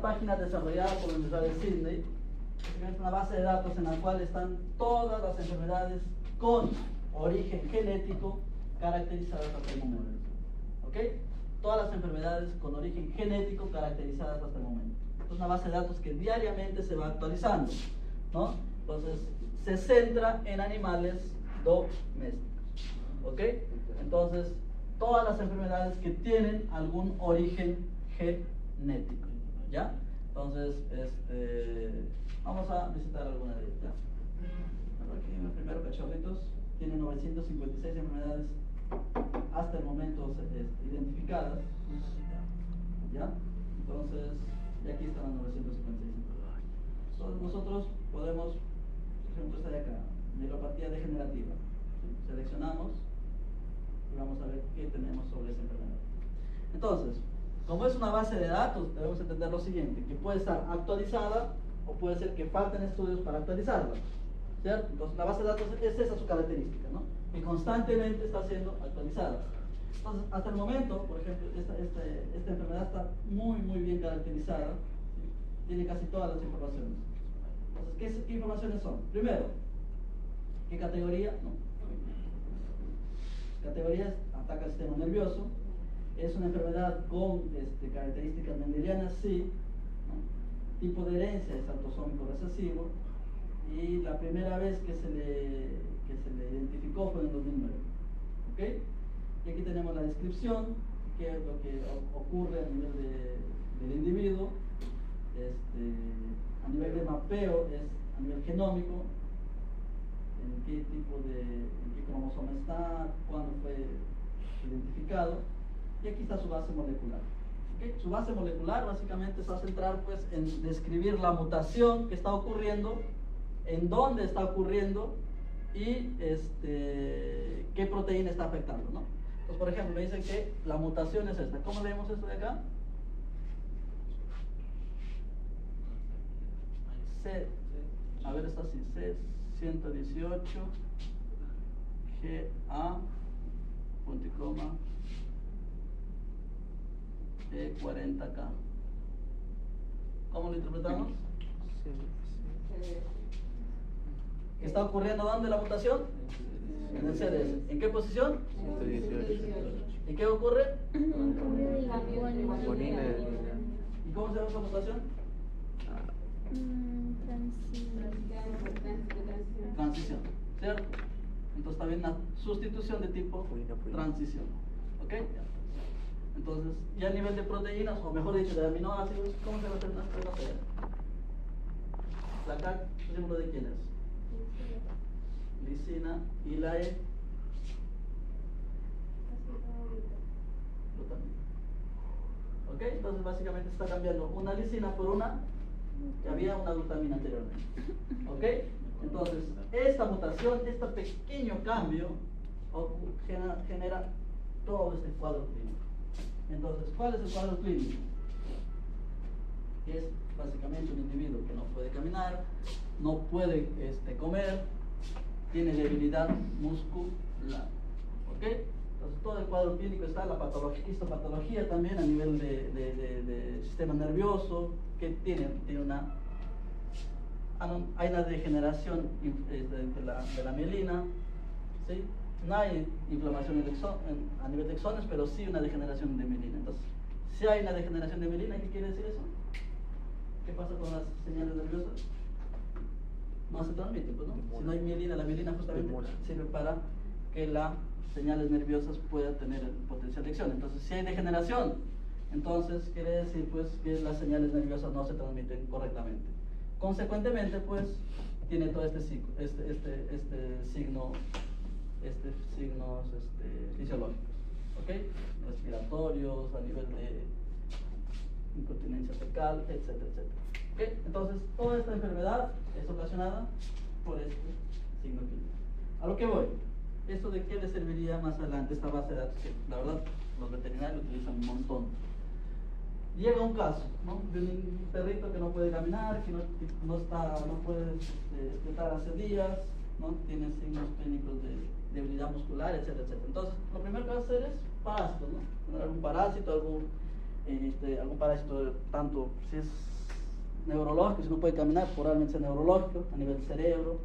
página desarrollada por la Universidad de Sydney. Es una base de datos en la cual están todas las enfermedades con origen genético caracterizadas hasta el momento. ¿Ok? Todas las enfermedades con origen genético caracterizadas hasta el momento. Es una base de datos que diariamente se va actualizando, ¿no? Entonces, se centra en animales domésticos. ¿Ok? Entonces, todas las enfermedades que tienen algún origen genético. ¿Ya? Entonces, vamos a visitar alguna de ellas. ¿Ya? Aquí en el primero, cachorritos, tiene 956 enfermedades hasta el momento identificadas. ¿Ya? Entonces, y aquí están las 956 enfermedades. Entonces, nosotros podemos, por ejemplo, esta de acá, neuropatía degenerativa. ¿Sí? Seleccionamos y vamos a ver qué tenemos sobre esa enfermedad. Entonces, como es una base de datos, debemos entender lo siguiente, que puede estar actualizada o puede ser que falten estudios para actualizarla, ¿cierto? Entonces, la base de datos es esa su característica, ¿no? Que constantemente está siendo actualizada. Entonces, hasta el momento, por ejemplo, esta enfermedad está muy bien caracterizada, ¿sí? Tiene casi todas las informaciones. Entonces, ¿qué informaciones son? Primero, ¿qué categoría? No. Categorías: ataca al sistema nervioso. Es una enfermedad con características mendelianas, sí, ¿no? Tipo de herencia es autosómico recesivo. Y la primera vez que se le identificó fue en 2009. ¿Ok? Y aquí tenemos la descripción, qué es lo que ocurre a nivel del individuo. A nivel de mapeo es a nivel genómico, en qué cromosoma está, cuándo fue identificado. Y aquí está su base molecular. ¿Okay? Su base molecular básicamente se va a centrar pues, en describir la mutación que está ocurriendo, en dónde está ocurriendo y qué proteína está afectando, ¿no? Entonces, por ejemplo, me dicen que la mutación es esta. ¿Cómo leemos esto de acá? A ver, está así: C118 GA punto y coma E40K. ¿Cómo lo interpretamos? ¿Qué está ocurriendo dónde la mutación? En el CDS. ¿En qué posición? 118. ¿Y qué ocurre? Bonina. ¿Y cómo se llama esa mutación? Transición, ¿cierto? Entonces también una sustitución de tipo transición. ¿Ok? Entonces, ya a nivel de proteínas, o mejor dicho, de aminoácidos, ¿cómo se va a hacer una proteína? La CAC, símbolo de quién es? Lisina. Y la E, glutamina. ¿Ok? Entonces básicamente está cambiando una lisina por una que había una glutamina anteriormente. ¿Ok? Entonces, esta mutación, este pequeño cambio genera todo este cuadro clínico. Entonces, ¿cuál es el cuadro clínico? Es básicamente un individuo que no puede caminar, no puede comer, tiene debilidad muscular. ¿Ok? Entonces, todo el cuadro clínico está, la histopatología también a nivel de sistema nervioso, que tiene hay una degeneración de la mielina, ¿sí? No hay inflamación a nivel de exones, pero sí una degeneración de mielina. Entonces, si hay una degeneración de mielina, ¿qué quiere decir eso? ¿Qué pasa con las señales nerviosas? No se transmiten, pues, ¿no? Si no hay mielina, la mielina justamente sirve para que las señales nerviosas puedan tener el potencial de acción. Entonces, si hay degeneración, entonces quiere decir pues que las señales nerviosas no se transmiten correctamente. Consecuentemente, pues, tiene todo signos fisiológicos, ¿ok? Respiratorios, a nivel de incontinencia fecal, etcétera, etcétera. ¿Okay? Entonces, toda esta enfermedad es ocasionada por este signo clínico. A lo que voy, ¿esto de qué le serviría más adelante esta base de datos? Que la verdad, los veterinarios lo utilizan un montón. Llega un caso, ¿no? De un perrito que no puede caminar, que no puede despertar hace días, ¿no? Tiene signos clínicos de debilidad muscular, etcétera, etcétera. Entonces, lo primero que va a hacer es parásitos, ¿no? Algún parásito, algún parásito, tanto si es neurológico, si no puede caminar, probablemente sea neurológico, a nivel cerebro,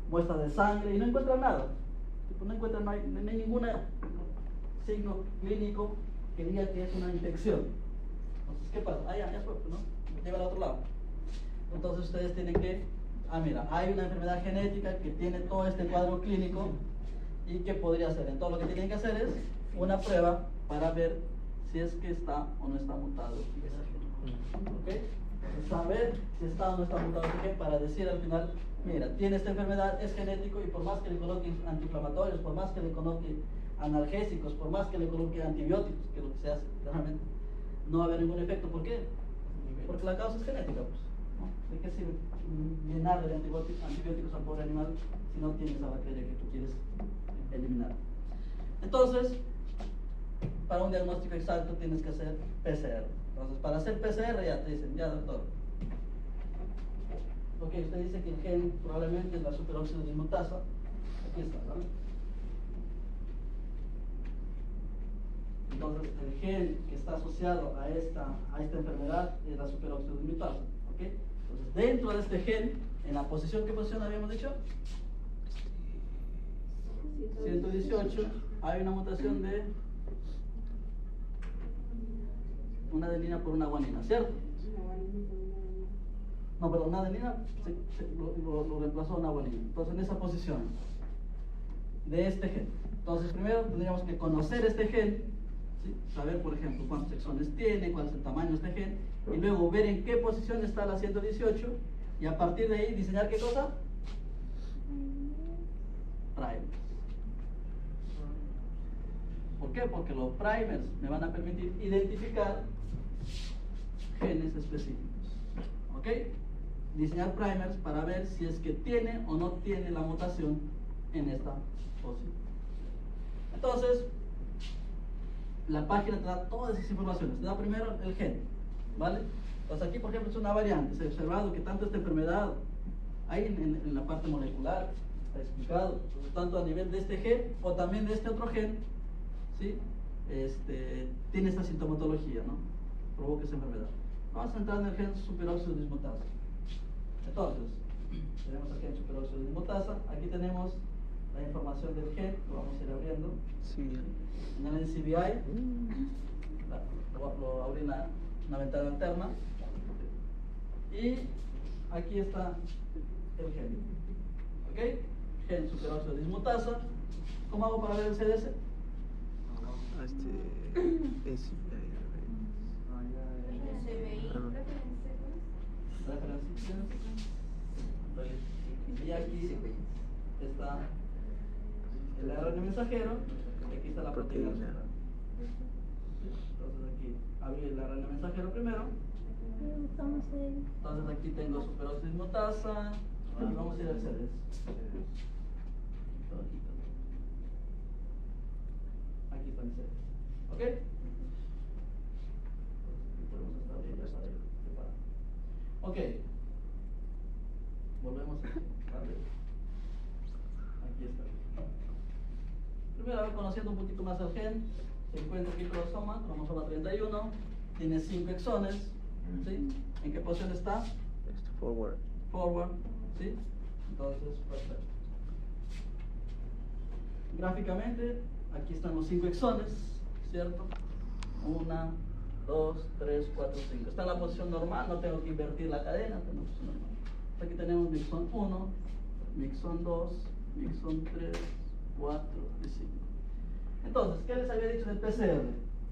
muestras de sangre, y no encuentran nada. No hay ningún signo clínico que diga que es una infección. Entonces, ¿qué pasa? Ya fue, ¿no? Lleva al otro lado. Entonces ustedes tienen que, mira, hay una enfermedad genética que tiene todo este cuadro clínico y ¿qué podría ser? Entonces lo que tienen que hacer es una prueba para ver si es que está o no está mutado ese gen. ¿Ok? Entonces, saber si está o no está mutado ese gen para decir al final, mira, tiene esta enfermedad, es genético y por más que le coloque antiinflamatorios, por más que le coloque analgésicos, por más que le coloque antibióticos, que es lo que se hace realmente, no va a haber ningún efecto. ¿Por qué? Porque la causa es genética, pues, ¿no? ¿De qué sirve llenarle de antibióticos al pobre animal si no tiene esa bacteria que tú quieres eliminar? Entonces, para un diagnóstico exacto tienes que hacer PCR. Entonces, para hacer PCR ya te dicen, ya doctor, ok, usted dice que el gen probablemente es la superóxido dismutasa. Aquí está, ¿no? Entonces, el gen que está asociado a esta enfermedad es la superóxido dismutasa. ¿Ok? Entonces, dentro de este gen, en la posición, ¿qué posición habíamos dicho? 118, hay una mutación de una adenina por una guanina, ¿cierto? No, pero una adenina lo reemplazó a una guanina. Entonces, en esa posición de este gen. Entonces, primero tendríamos que conocer este gen, ¿sí? Saber, por ejemplo, cuántos exones tiene, cuál es el tamaño de este gen, y luego ver en qué posición está la 118, y a partir de ahí diseñar ¿qué cosa? Primers. ¿Por qué? Porque los primers me van a permitir identificar genes específicos. ¿Ok? Diseñar primers para ver si es que tiene o no tiene la mutación en esta posición. Entonces, la página te da todas esas informaciones. Te da primero el gen, ¿vale? Entonces aquí, por ejemplo, es una variante. Se ha observado que tanto esta enfermedad, ahí en la parte molecular, está explicado, tanto a nivel de este gen o también de este otro gen, ¿sí? Tiene esta sintomatología, ¿no? Provoca esa enfermedad. Vamos a entrar en el gen superóxido dismutasa. Entonces, tenemos el gen superóxido dismutasa. Aquí tenemos la información del gen, lo vamos a ir abriendo. Sí. En el NCBI, lo abrí en una ventana alterna. Y aquí está el gen. ¿Ok? Gen superóxido dismutasa. ¿Cómo hago para ver el CDS? Y aquí está el ARN mensajero y aquí está la proteína. Entonces aquí abrí el ARN mensajero primero. Entonces aquí tengo superóxido dismutasa. Vamos a ir al CDS. Aquí está mi CDS. ¿Ok? Ok, volvemos aquí. Aquí está. Primero, a ver, conociendo un poquito más el gen, se encuentra aquí cromosoma 31, tiene 5 exones, ¿sí? ¿En qué posición está? Forward. Forward, ¿sí? Entonces, perfecto. Gráficamente, aquí están los 5 exones, ¿cierto? 1, 2, 3, 4, 5. Está en la posición normal, no tengo que invertir la cadena, está en la posición normal. Aquí tenemos mi exón 1, mi exón 2, mi exón 3, 4 y 5. Entonces, ¿qué les había dicho del PCR?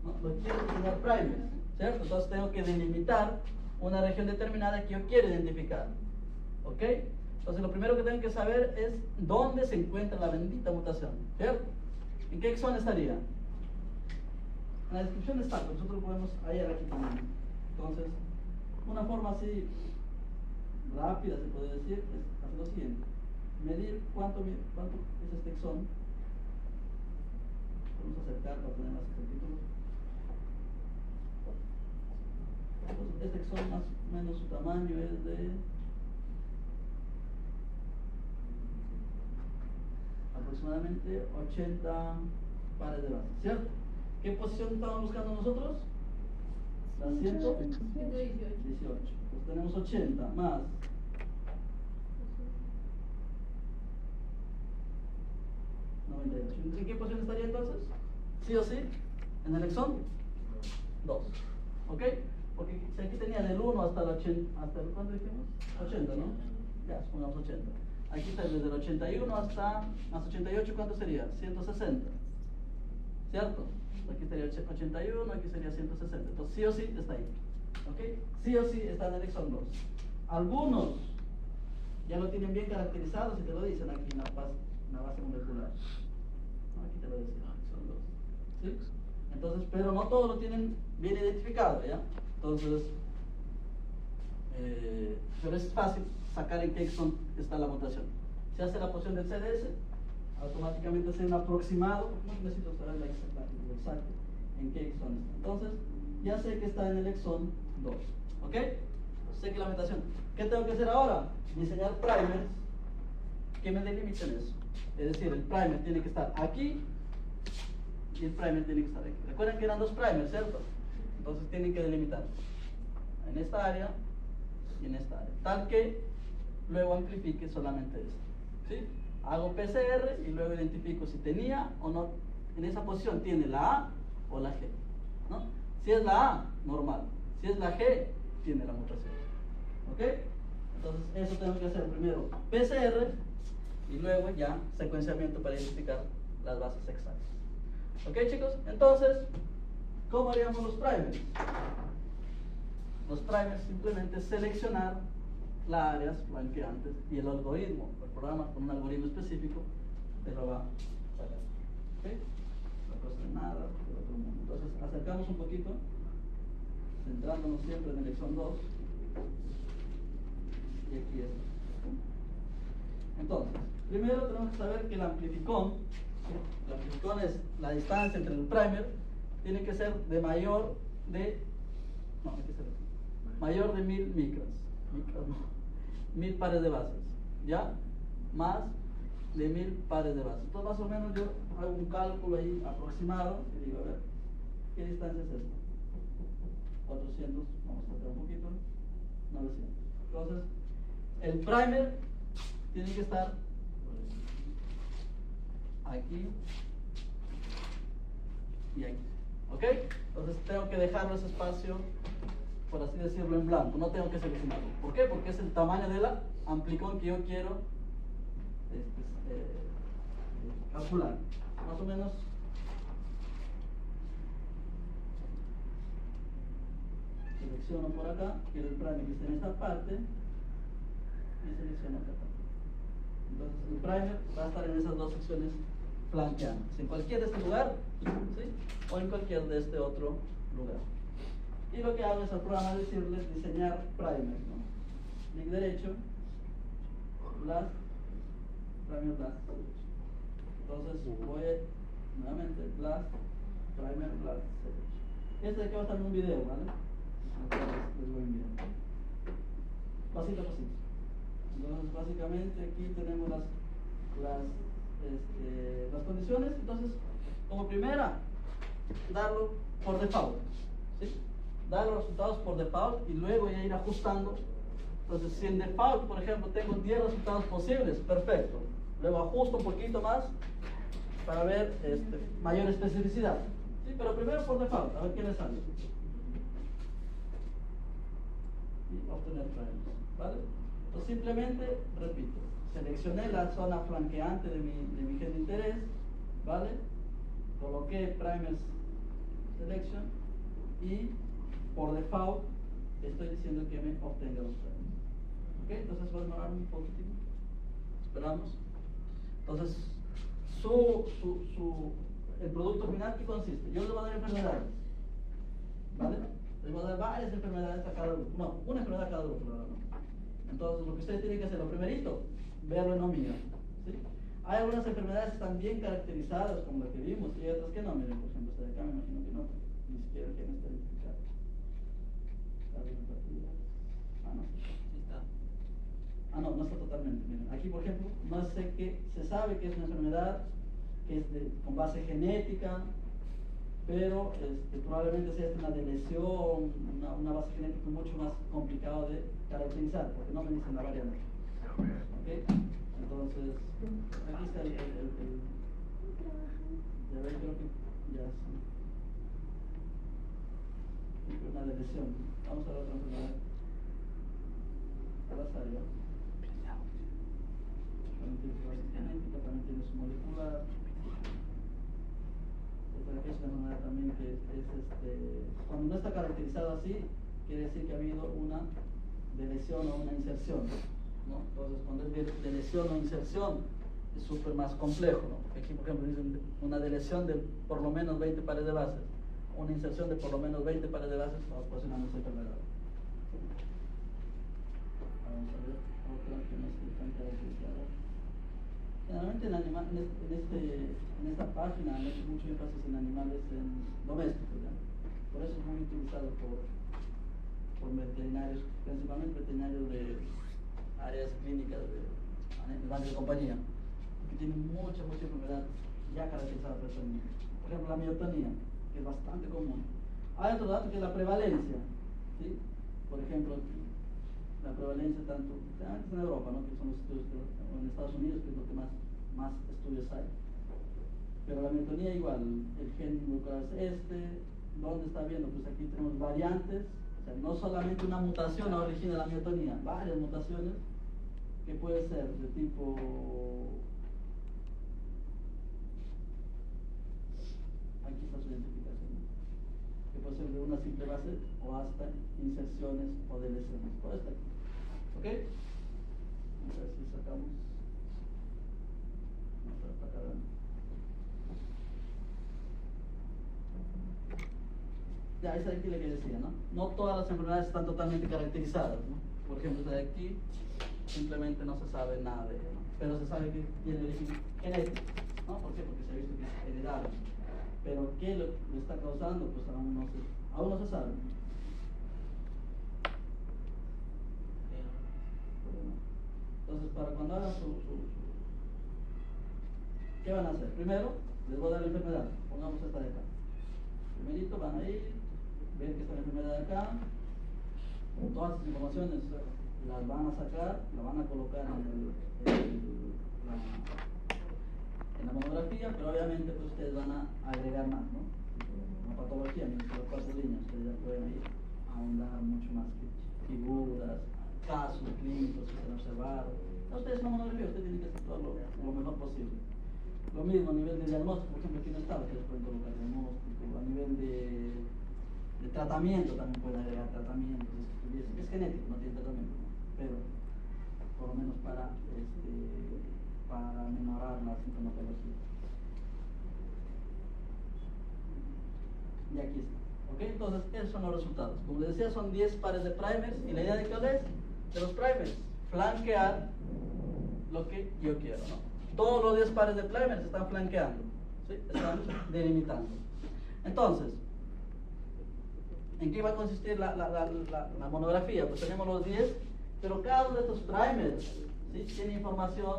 ¿No? Lo quiero diseñar primers, ¿cierto? Entonces tengo que delimitar una región determinada que yo quiero identificar. ¿Ok? Entonces lo primero que tengo que saber es dónde se encuentra la bendita mutación, ¿cierto? ¿En qué exón estaría? En la descripción está, pero nosotros podemos hallar aquí también. Entonces, una forma así rápida, se puede decir, es hacer lo siguiente: medir cuánto es este exón. Vamos a acercar para tener más ejemplitos. Entonces, este exón más o menos su tamaño es de aproximadamente 80 pares de bases, ¿cierto? ¿Qué posición estamos buscando nosotros? La 118. Entonces tenemos 80 más 98. ¿En qué posición estaría entonces? Sí o sí, en el exón 2. ¿Ok? Porque si aquí tenía del 1 hasta el 80, ¿hasta el cuánto dijimos? 80, ¿no? Ya, pongamos 80. Aquí está desde el 81 hasta más 88, ¿cuánto sería? 160. ¿Cierto? Aquí sería 81, aquí sería 160. Entonces sí o sí está ahí. ¿Ok? Sí o sí está en el exón 2. Algunos ya lo tienen bien caracterizado si te lo dicen aquí en la base molecular. No, aquí te lo dicen, exón 2. ¿Sí? Entonces, pero no todos lo tienen bien identificado, ¿ya? Entonces, pero es fácil sacar en qué exón está la mutación. Se hace la posición del CDS, automáticamente hace un aproximado, no necesito saber lo exacto en qué exón está. Entonces, ya sé que está en el exón 2, ¿ok? Sé que la mutación. ¿Qué tengo que hacer ahora? Diseñar primers que me delimiten eso. Es decir, el primer tiene que estar aquí y el primer tiene que estar aquí. Recuerden que eran dos primers, ¿cierto? Entonces tienen que delimitar en esta área y en esta área, tal que luego amplifique solamente esto, ¿sí? Hago PCR y luego identifico si tenía o no, en esa posición tiene la A o la G, ¿no? Si es la A, normal. Si es la G, tiene la mutación, ¿ok? Entonces eso tengo que hacer primero PCR y luego ya secuenciamiento para identificar las bases exactas. ¿Ok, chicos? Entonces, ¿cómo haríamos los primers? Los primers simplemente seleccionar las áreas blanqueantes y el algoritmo, el programa con un algoritmo específico te lo va a sacar. ¿Ok? No cuesta nada del otro mundo. Entonces, acercamos un poquito, centrándonos siempre en el exón 2 y aquí es. Entonces, primero tenemos que saber que el amplificón es la distancia entre el primer, tiene que ser de mayor de 1000 micras, 1000 pares de bases, ¿ya? Más de 1000 pares de bases. Entonces más o menos yo hago un cálculo ahí aproximado y digo, a ver, ¿qué distancia es esta? 400, vamos a tratar un poquito, 900. Entonces, el primer tiene que estar aquí y aquí, ¿ok? Entonces tengo que dejarlo ese espacio, por así decirlo, en blanco, no tengo que seleccionarlo. ¿Por qué? Porque es el tamaño de la amplicón que yo quiero calcular. Más o menos selecciono por acá, quiero el primer que esté en esta parte y selecciono acá también. Entonces el primer va a estar en esas dos secciones flanqueantes, en cualquier de este lugar, ¿sí? O en cualquier de este otro lugar. Y lo que hago es al programa decirles diseñar primer, ¿no? Clic derecho, blast, primer blast. Entonces voy nuevamente blast, primer blast, este de aquí va a estar en un video, ¿vale? Les voy a enviar. Pasito a pasito. Entonces básicamente aquí tenemos las condiciones. Entonces, como primera, darlo por default, ¿sí? Dar los resultados por default y luego ya ir ajustando. Entonces, si en default, por ejemplo, tengo 10 resultados posibles, perfecto. Luego ajusto un poquito más para ver mayor especificidad, ¿sí? Pero primero por default, a ver qué le sale. Y obtener primers, ¿vale? Entonces simplemente repito, seleccioné la zona flanqueante de mi gen de interés, ¿vale? Coloqué primers selection y por default estoy diciendo que me obtenga los primers. ¿Ok? Entonces voy a demorar un poquitito. Esperamos. Entonces, el producto final, ¿qué consiste? Yo les voy a dar enfermedades, ¿vale? Les voy a dar varias enfermedades a cada grupo. No, una enfermedad a cada grupo, ¿no? Entonces, lo que ustedes tienen que hacer, lo primerito, verlo en omega, ¿sí? Hay algunas enfermedades que están bien caracterizadas, como la que vimos, y hay otras que no. Miren, por ejemplo, esta de acá me imagino que no, ni siquiera el gen está identificado. No. Sí está. No está totalmente. Miren, aquí, por ejemplo, no sé que se sabe que es una enfermedad que es con base genética, pero probablemente sea una de lesión, una base genética mucho más complicado de caracterizar, porque no me dicen la variante. ¿Okay? Entonces, aquí está ya ven, creo que ya es una de lesión. Vamos a la otra enfermedad. Salazario. También tiene su base genética, también tiene su molecular. Esta es una enfermedad también que cuando no está caracterizado así, quiere decir que ha habido una lesión o una inserción, ¿no? Entonces, cuando es de lesión o inserción, es súper más complejo, ¿no? Porque aquí, por ejemplo, dicen una lesión de por lo menos 20 pares de bases, una inserción de por lo menos 20 pares de bases, vamos posicionando esa enfermedad. Vamos a ver otra que no se tan caracterizada. Generalmente en esta página hay mucho énfasis en animales domésticos, ¿ya? Por eso es muy utilizado por veterinarios, principalmente veterinarios de áreas clínicas de bancos de compañía, que tienen mucha enfermedad ya caracterizada por eso. Por ejemplo, la miotonía, que es bastante común. Hay otro dato que es la prevalencia, ¿sí? Por ejemplo, la prevalencia tanto en Europa, ¿no? Que son los estudios, o en Estados Unidos, que es lo que más estudios hay. Pero la miotonía igual, el gen involucrado es ¿dónde está viendo? Pues aquí tenemos variantes, o sea, no solamente una mutación origina la miotonía, varias mutaciones que puede ser de tipo aquí está su identificación, que puede ser de una simple base o hasta inserciones o deleciones. Todo está aquí. ¿Ok? Vamos a ver si sacamos. Ya, esa de aquí la que decía, ¿no? No todas las enfermedades están totalmente caracterizadas, ¿no? Por ejemplo, esta de aquí simplemente no se sabe nada de ella, ¿no? Pero se sabe que tiene origen genético, ¿no? ¿Por qué? Porque se ha visto que es heredable. Pero ¿qué lo está causando? Pues aún no se sabe. Entonces, para cuando hagan ¿qué van a hacer? Primero, les voy a dar la enfermedad. Pongamos esta de acá. Primerito van a ir, ver que está la enfermedad de acá. Todas estas informaciones las van a sacar, las van a colocar en la monografía, pero obviamente pues, ustedes van a agregar más, ¿no? La patología, mientras las 4 líneas, ustedes ya pueden ir a ahondar mucho más que figuras, casos clínicos que se han observado. Ustedes en la monografía, ustedes tienen que hacer todo lo mejor posible. Lo mismo a nivel de diagnóstico, por ejemplo, aquí no está, ustedes pueden colocar diagnóstico, a nivel de tratamiento también pueden agregar tratamientos, es genético, no tiene tratamiento, ¿no? Pero por lo menos para minorar la sintomatología. Y aquí está. ¿Ok? Entonces, esos son los resultados. Como les decía, son 10 pares de primers, y la idea de cuál es, de los primers, flanquear lo que yo quiero, ¿no? Todos los 10 pares de primers están flanqueando, ¿sí? Están delimitando. Entonces, ¿en qué va a consistir la monografía? Pues tenemos los 10, pero cada uno de estos primers, ¿sí? Tiene información.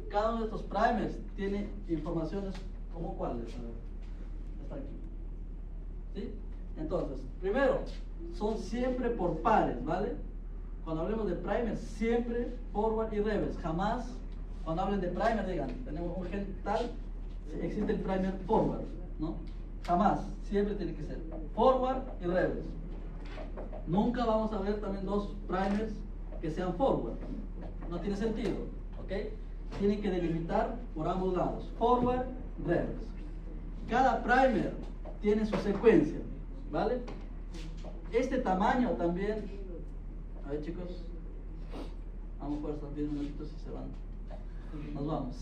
Cada uno de estos primers tiene informaciones como cuáles. Está aquí. ¿Sí? Entonces, primero, son siempre por pares, ¿vale? Cuando hablemos de primers, siempre forward y reverse. Jamás, cuando hablen de primer, digan, tenemos un gen tal, existe el primer forward, ¿no? Jamás, siempre tiene que ser forward y reverse. Nunca vamos a ver también 2 primers que sean forward. No tiene sentido, ¿ok? Tienen que delimitar por ambos lados, forward, reverse. Cada primer tiene su secuencia, ¿vale? Este tamaño también, a ver chicos, vamos por estos 10 minutitos y se van, nos vamos.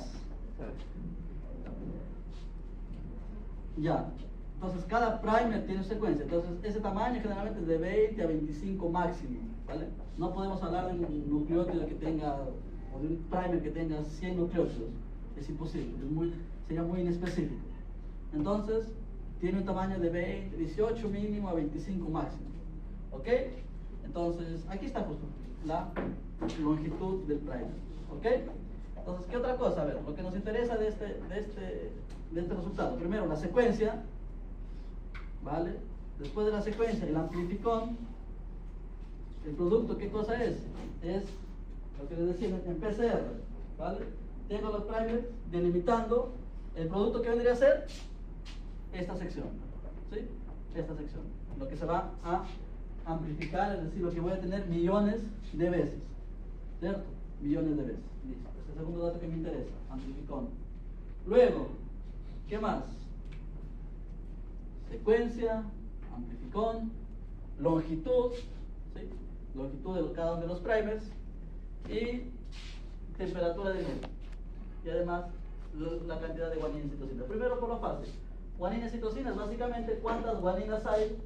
Ya, entonces cada primer tiene su secuencia, entonces ese tamaño generalmente es de 20 a 25 máximo, ¿vale? No podemos hablar de un nucleótido que tenga, o de un primer que tenga 100 nucleótidos, es imposible, sería muy inespecífico. Entonces, tiene un tamaño de 20, 18 mínimo a 25 máximo, ¿ok? Entonces, aquí está justo, la longitud del primer. ¿Ok? Entonces, ¿qué otra cosa? A ver, lo que nos interesa de este resultado. Primero, la secuencia, ¿vale? Después de la secuencia, el amplificón. El producto, ¿qué cosa es? Es lo que les decía en PCR, ¿vale? Tengo los primers delimitando el producto que vendría a ser esta sección, ¿sí? Esta sección. Lo que se va a amplificar, es decir, lo que voy a tener millones de veces, ¿cierto? Millones de veces. Listo. Este es el segundo dato que me interesa, amplificón. Luego, ¿qué más? Secuencia, amplificón, longitud, ¿sí? Longitud de cada uno de los primers y temperatura de medio. Y además, la cantidad de guanina y citosina. Primero por lo fácil. Guanina y citosinas, básicamente, ¿cuántas guaninas hay?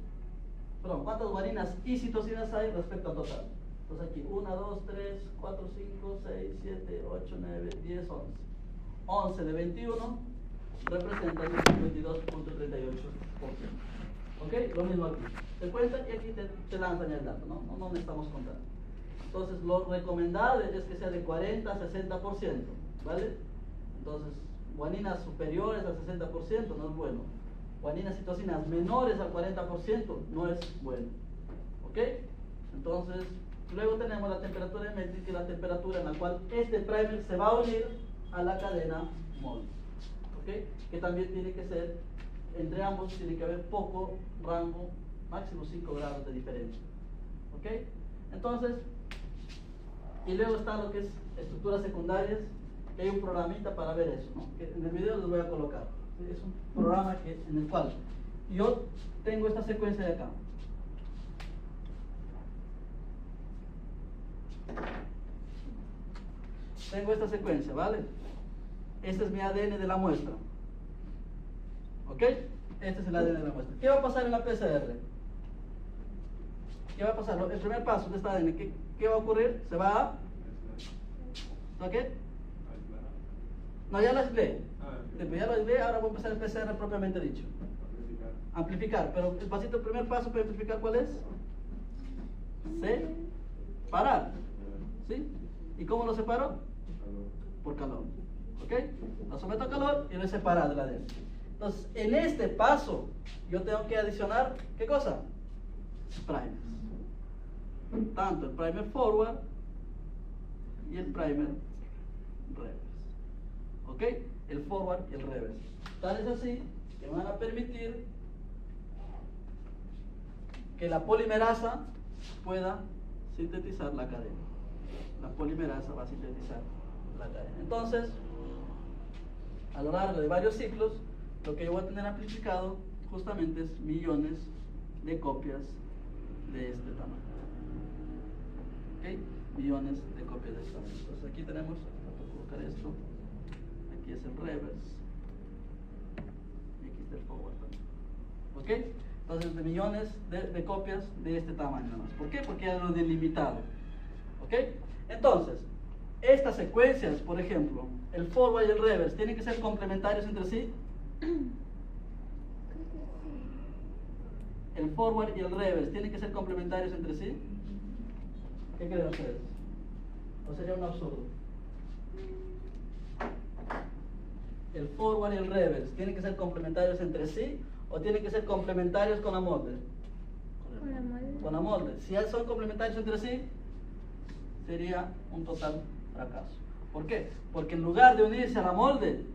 Perdón, ¿cuántas guaninas y citosinas hay respecto al total? Entonces aquí, 1, 2, 3, 4, 5, 6, 7, 8, 9, 10, 11. 11 de 21 representa el 22.38%. ¿Ok? Lo mismo aquí. Te cuentan y aquí te lanzan el dato, ¿no? No necesitamos contar. Entonces, lo recomendable es que sea de 40 a 60%, ¿vale? Entonces, guaninas superiores al 60% no es bueno. Guaninas y citosinas menores al 40% no es bueno. ¿Ok? Entonces, luego tenemos la temperatura de Meltzer, que es la temperatura en la cual este primer se va a unir a la cadena MOL. ¿Ok? Que también tiene que ser, entre ambos tiene que haber poco rango, máximo 5 grados de diferencia. ¿Ok? Entonces, y luego está lo que es estructuras secundarias, que hay un programita para ver eso, ¿no? Que en el video les voy a colocar. Es un programa en el cual yo tengo esta secuencia de acá. Tengo esta secuencia, ¿vale? Este es mi ADN de la muestra. ¿Ok? Este es el ADN de la muestra. ¿Qué va a pasar en la PCR? ¿Qué va a pasar? El primer paso de esta ADN, ¿qué va a ocurrir? Se va a... ¿a qué? No, ya lo aislé. Ya lo aislé, ahora voy a empezar el PCR propiamente dicho. Amplificar. Pero el primer paso para amplificar, ¿cuál es? Separar. ¿Sí? ¿Y cómo lo separo? Por calor. ¿Ok? Lo someto a calor y lo he separado de la ADN. Entonces, en este paso, yo tengo que adicionar, ¿qué cosa? Primers. Tanto el primer forward y el primer reverse. ¿Ok? El forward y el reverse. Tal es así que van a permitir que la polimerasa pueda sintetizar la cadena. La polimerasa va a sintetizar la cadena. Entonces, a lo largo de varios ciclos, lo que yo voy a tener amplificado justamente es millones de copias de este tamaño. ¿Ok? Millones de copias de este tamaño. Entonces aquí tenemos, voy a colocar esto, aquí es el reverse y aquí está el forward también. ¿Ok? Entonces de millones de copias de este tamaño nada más. ¿Por qué? Porque ya lo delimitado. ¿Ok? Entonces, estas secuencias, por ejemplo, el forward y el reverse, ¿tienen que ser complementarios entre sí? El forward y el reverse, ¿tienen que ser complementarios entre sí? ¿Qué creen ustedes? ¿O sería un absurdo? El forward y el reverse, ¿tienen que ser complementarios entre sí? ¿O tienen que ser complementarios con la molde? Con la molde. Con la molde. Si son complementarios entre sí, sería un total fracaso. ¿Por qué? Porque en lugar de unirse a la molde,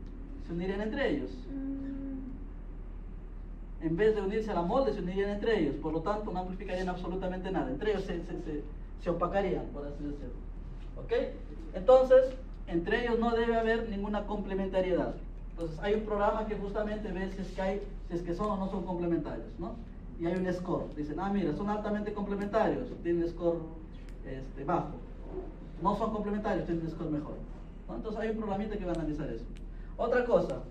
se unirían entre ellos. En vez de unirse a la molde, se unirían entre ellos. Por lo tanto, no amplificarían absolutamente nada. Entre ellos se opacarían, por así decirlo. ¿Ok? Entonces, entre ellos no debe haber ninguna complementariedad. Entonces, hay un programa que justamente ve si es que son o no son complementarios, ¿no? Y hay un score. Dicen, mira, son altamente complementarios, tienen score bajo. No son complementarios, tienen un score mejor, ¿no? Entonces hay un programita que va a analizar eso. Otra cosa.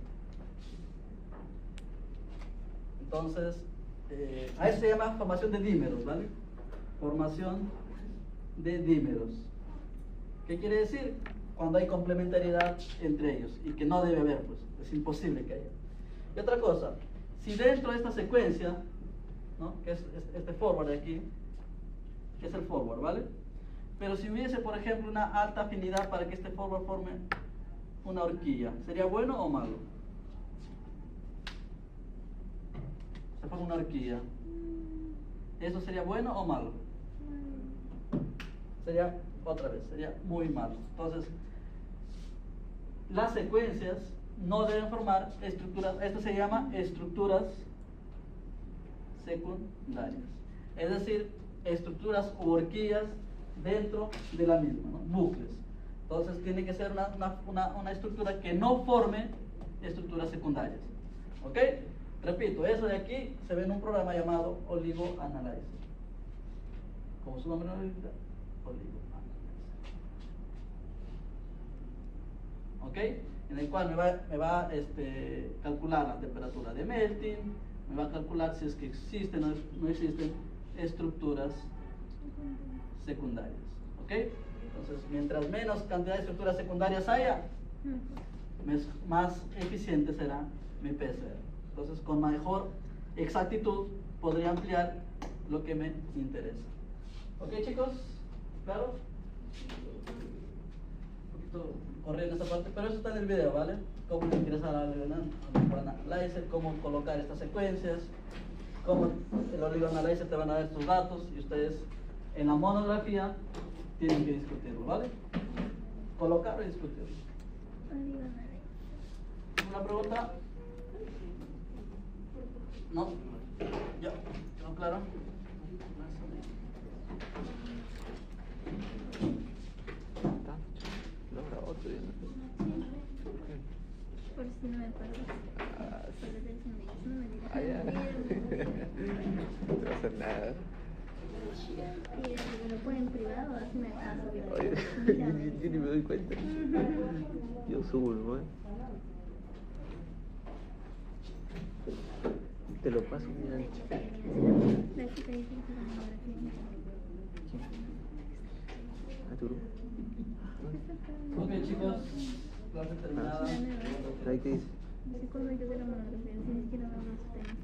Entonces, a eso se llama formación de dímeros, ¿vale? Formación de dímeros. ¿Qué quiere decir? Cuando hay complementariedad entre ellos, y que no debe haber, pues, es imposible que haya. Y otra cosa, si dentro de esta secuencia, ¿no? Que es este forward de aquí, que es el forward, ¿vale? Pero si hubiese, por ejemplo, una alta afinidad para que este fósforo forme una horquilla, ¿sería bueno o malo? Se forma una horquilla. ¿Eso sería bueno o malo? Sería, otra vez, sería muy malo. Entonces, las secuencias no deben formar estructuras, esto se llama estructuras secundarias. Es decir, estructuras u horquillas dentro de la misma, ¿no? Bucles. Entonces tiene que ser una estructura que no forme estructuras secundarias. ¿Ok? Repito, eso de aquí se ve en un programa llamado OligoAnalyzer. Como su nombre lo indica, OligoAnalyzer. ¿Ok? En el cual me va a calcular la temperatura de melting, me va a calcular si es que existen o no existen estructuras secundarias. ¿Ok? Entonces, mientras menos cantidad de estructuras secundarias haya, más eficiente será mi PCR. Entonces, con mejor exactitud podría ampliar lo que me interesa. ¿Ok, chicos? ¿Claro? Un poquito corriendo esta parte, pero eso está en el video, ¿vale? Cómo ingresar al OligoAnalyzer, cómo colocar estas secuencias, cómo el OligoAnalyzer te van a dar estos datos y ustedes en la monografía tienen que discutirlo, ¿vale? Colocarlo y discutirlo. ¿Una pregunta? ¿No? ¿Ya? ¿Quedó claro? Por si no me acuerdo. Ah, ya. No va a hacer nada. Lo pueden en privado, así me acaso. Oye, yo ni me doy cuenta. Yo subo, ¿no? Te lo paso, mira. La chica dice que la monografía. ¿A tu grupo? Ok, chicos, clase terminada. ¿Ahí qué dice? Dice cuando yo de la monografía, si siquiera no los temas.